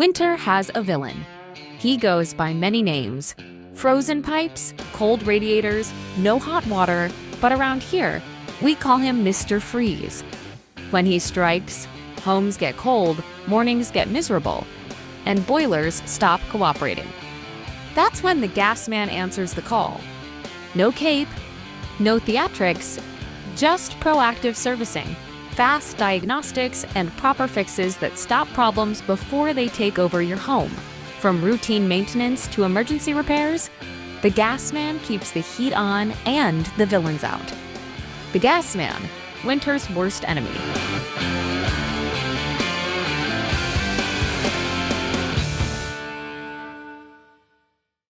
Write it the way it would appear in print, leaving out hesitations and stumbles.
Winter has a villain. He goes by many names: frozen pipes, cold radiators, no hot water, but around here, we call him Mr. Freeze. When he strikes, homes get cold, mornings get miserable, and boilers stop cooperating. That's when the gas man answers the call. No cape, no theatrics, just proactive servicing, fast diagnostics, and proper fixes that stop problems before they take over your home. From routine maintenance to emergency repairs, the gas man keeps the heat on and the villains out. The gas man, winter's worst enemy.